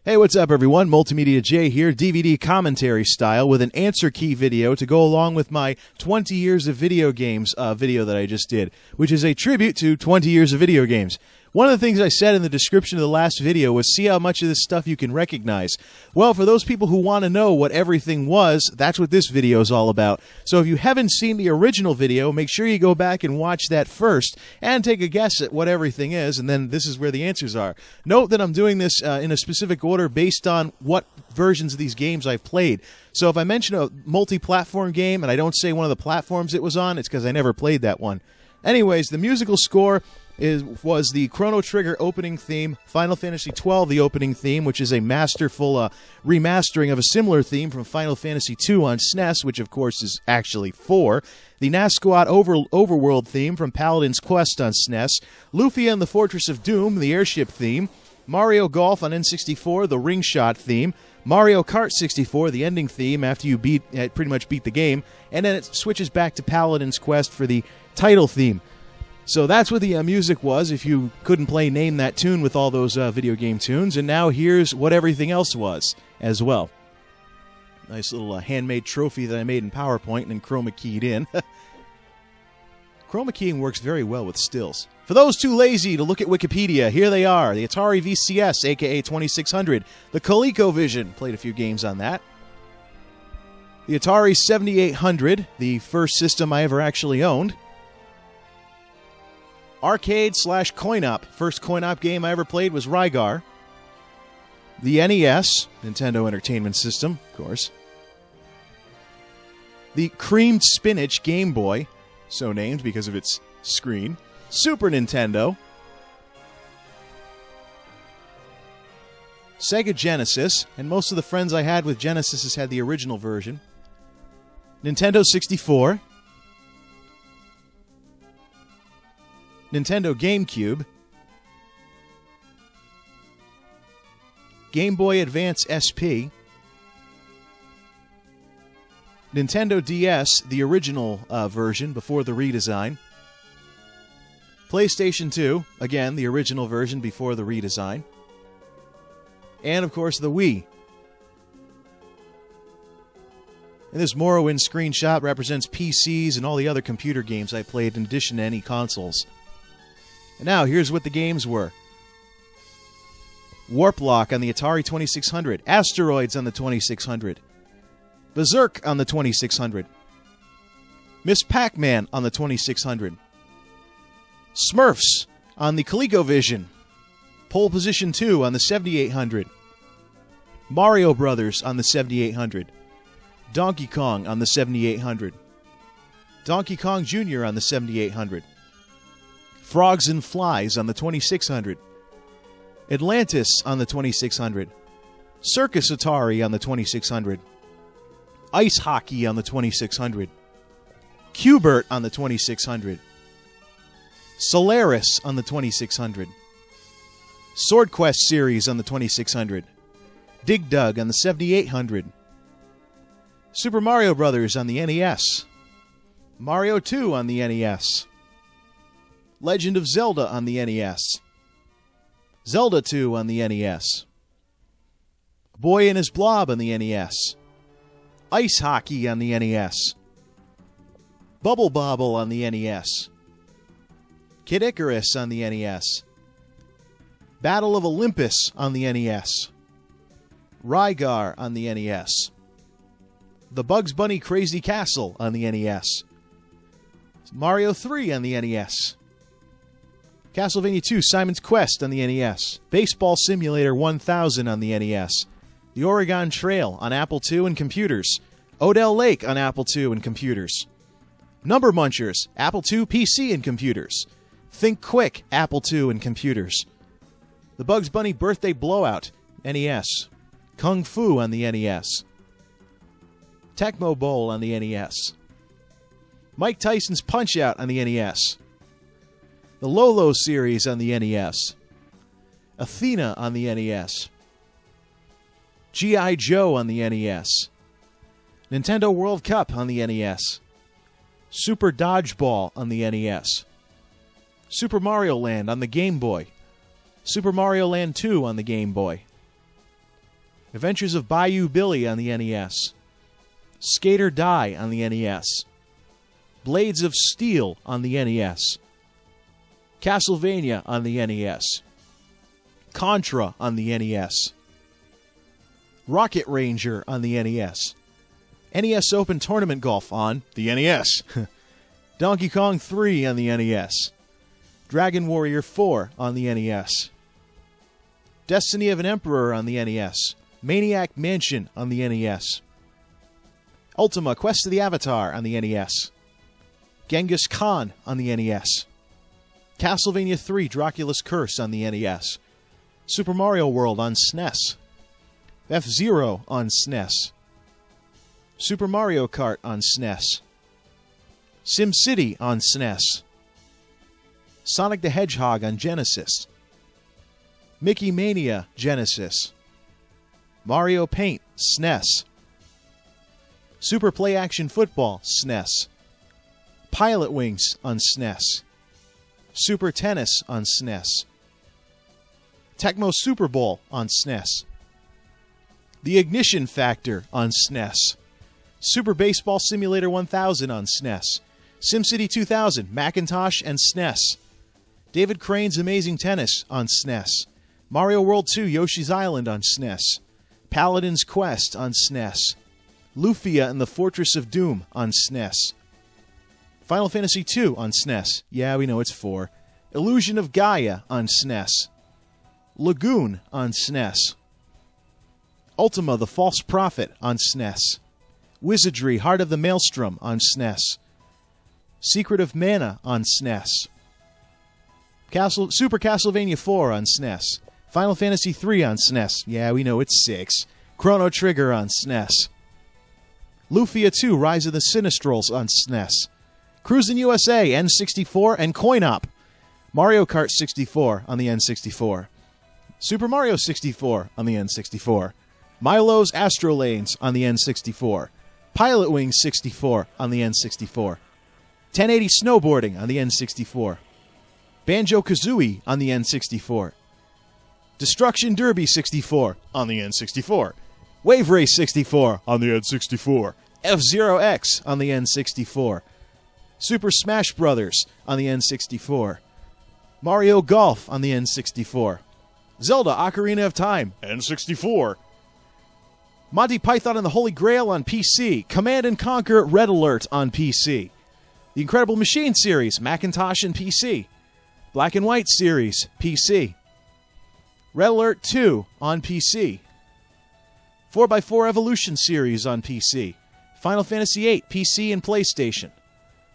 Hey, what's up, everyone? MultimediaJay here, DVD commentary style, with an answer key video to go along with my 20 years of video games video that I just did, which is a tribute to 20 years of video games. One of the things I said in the description of the last video was see how much of this stuff you can recognize. Well, for those people who want to know what everything was, that's what this video is all about. So if you haven't seen the original video, make sure you go back and watch that first and take a guess at what everything is, and then this is where the answers are. Note that I'm doing this in a specific order based on what versions of these games I've played. So if I mention a multi-platform game and I don't say one of the platforms it was on, it's because I never played that one. Anyways, the musical score was the Chrono Trigger opening theme, Final Fantasy XII the opening theme, which is a masterful remastering of a similar theme from Final Fantasy II on SNES, which of course is actually 4, the Nasquat Overworld theme from Paladin's Quest on SNES, Lufia and the Fortress of Doom, the airship theme, Mario Golf on N64, the ring shot theme, Mario Kart 64, the ending theme after you pretty much beat the game, and then it switches back to Paladin's Quest for the title theme. So that's what the music was, if you couldn't play Name That Tune with all those video game tunes. And now here's what everything else was as well. Nice little handmade trophy that I made in PowerPoint and then chroma keyed in. Chroma keying works very well with stills. For those too lazy to look at Wikipedia, here they are. The Atari VCS, aka 2600. The ColecoVision, played a few games on that. The Atari 7800, the first system I ever actually owned. Arcade/coin-op. First coin-op game I ever played was Rygar. The NES, Nintendo Entertainment System, of course. The Creamed Spinach Game Boy, so named because of its screen. Super Nintendo. Sega Genesis, and most of the friends I had with Genesis had the original version. Nintendo 64. Nintendo GameCube, Game Boy Advance SP, Nintendo DS, the original version before the redesign, PlayStation 2, again, the original version before the redesign, and, of course, the Wii. And this Morrowind screenshot represents PCs and all the other computer games I played in addition to any consoles. And now, here's what the games were. Warp Lock on the Atari 2600. Asteroids on the 2600. Berserk on the 2600. Miss Pac-Man on the 2600. Smurfs on the ColecoVision. Pole Position 2 on the 7800. Mario Brothers on the 7800. Donkey Kong on the 7800. Donkey Kong Jr. on the 7800. Frogs and Flies on the 2600. Atlantis on the 2600. Circus Atari on the 2600. Ice Hockey on the 2600. Q*bert on the 2600. Solaris on the 2600. Sword Quest series on the 2600. Dig Dug on the 7800. Super Mario Brothers on the NES. Mario 2 on the NES. Legend of Zelda on the NES. Zelda 2 on the NES. Boy and His Blob on the NES. Ice Hockey on the NES. Bubble Bobble on the NES. Kid Icarus on the NES. Battle of Olympus on the NES. Rygar on the NES. The Bugs Bunny Crazy Castle on the NES. Mario 3 on the NES. Castlevania 2 Simon's Quest on the NES. Baseball Simulator 1000 on the NES. The Oregon Trail on Apple II and computers. Odell Lake on Apple II and computers. Number Munchers, Apple II PC and computers. Think Quick, Apple II and computers. The Bugs Bunny Birthday Blowout, NES. Kung Fu on the NES. Tecmo Bowl on the NES. Mike Tyson's Punch-Out on the NES. The Lolo series on the NES. Athena on the NES. G.I. Joe on the NES. Nintendo World Cup on the NES. Super Dodgeball on the NES. Super Mario Land on the Game Boy. Super Mario Land 2 on the Game Boy. Adventures of Bayou Billy on the NES. Skate or Die on the NES. Blades of Steel on the NES. Castlevania on the NES. Contra on the NES. Rocket Ranger on the NES. NES Open Tournament Golf on the NES. Donkey Kong 3 on the NES. Dragon Warrior 4 on the NES. Destiny of an Emperor on the NES. Maniac Mansion on the NES. Ultima Quest of the Avatar on the NES. Genghis Khan on the NES. Castlevania 3 Dracula's Curse on the NES. Super Mario World on SNES. F-Zero on SNES. Super Mario Kart on SNES. SimCity on SNES. Sonic the Hedgehog on Genesis. Mickey Mania Genesis. Mario Paint SNES. Super Play Action Football SNES. Pilot Wings on SNES. Super Tennis on SNES. Tecmo Super Bowl on SNES. The Ignition Factor on SNES. Super Baseball Simulator 1000 on SNES. SimCity 2000, Macintosh, and SNES. David Crane's Amazing Tennis on SNES. Mario World 2 Yoshi's Island on SNES. Paladin's Quest on SNES. Lufia and the Fortress of Doom on SNES. Final Fantasy II on SNES. Yeah, we know it's 4. Illusion of Gaia on SNES. Lagoon on SNES. Ultima the False Prophet on SNES. Wizardry Heart of the Maelstrom on SNES. Secret of Mana on SNES. Super Castlevania 4 on SNES. Final Fantasy 3 on SNES. Yeah, we know it's 6. Chrono Trigger on SNES. Lufia 2 Rise of the Sinistrals on SNES. Cruisin' USA N64 and Coin-Op. Mario Kart 64 on the N64. Super Mario 64 on the N64. Milo's Astrolanes on the N64. Pilot Wings 64 on the N64. 1080 Snowboarding on the N64. Banjo-Kazooie on the N64. Destruction Derby 64 on the N64. Wave Race 64 on the N64. F-Zero X on the N64. Super Smash Brothers on the N64. Mario Golf on the N64. Zelda Ocarina of Time, N64. Monty Python and the Holy Grail on PC. Command & Conquer Red Alert on PC. The Incredible Machine series, Macintosh and PC. Black and White series, PC. Red Alert 2 on PC. 4x4 Evolution series on PC. Final Fantasy VIII, PC and PlayStation.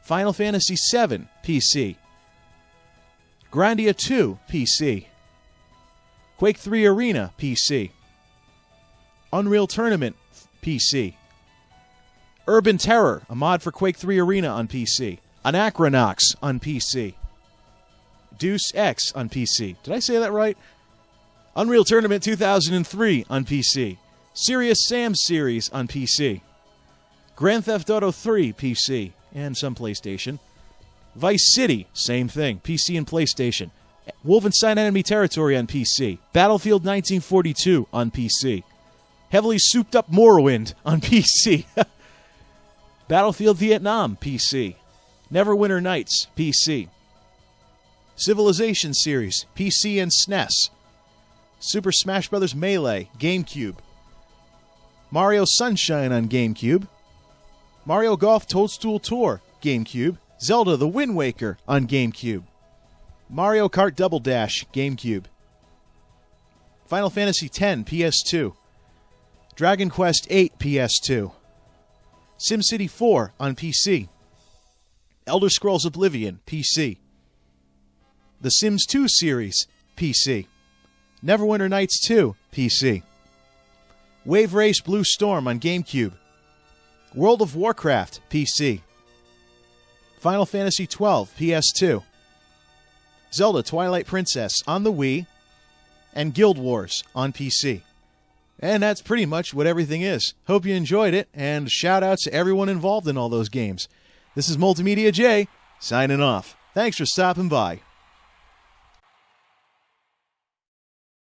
Final Fantasy VII, PC. Grandia 2, PC. Quake 3 Arena, PC. Unreal Tournament, PC. Urban Terror, a mod for Quake 3 Arena on PC. Anachronox on PC. Deus Ex on PC. Did I say that right? Unreal Tournament 2003 on PC. Serious Sam series on PC. Grand Theft Auto 3 PC and some PlayStation. Vice City, same thing, PC and PlayStation. Wolfenstein Enemy Territory on PC. Battlefield 1942 on PC. Heavily souped up Morrowind on PC. Battlefield Vietnam, PC. Neverwinter Nights, PC. Civilization series, PC and SNES. Super Smash Bros. Melee, GameCube. Mario Sunshine on GameCube. Mario Golf Toadstool Tour, GameCube. Zelda The Wind Waker on GameCube. Mario Kart Double Dash, GameCube. Final Fantasy X, PS2. Dragon Quest VIII, PS2. SimCity 4 on PC. Elder Scrolls Oblivion, PC. The Sims 2 series, PC. Neverwinter Nights 2, PC. Wave Race Blue Storm on GameCube. World of Warcraft, PC. Final Fantasy XII, PS2. Zelda Twilight Princess on the Wii. And Guild Wars on PC. And that's pretty much what everything is. Hope you enjoyed it, and shout outs to everyone involved in all those games. This is MultimediaJay, signing off. Thanks for stopping by.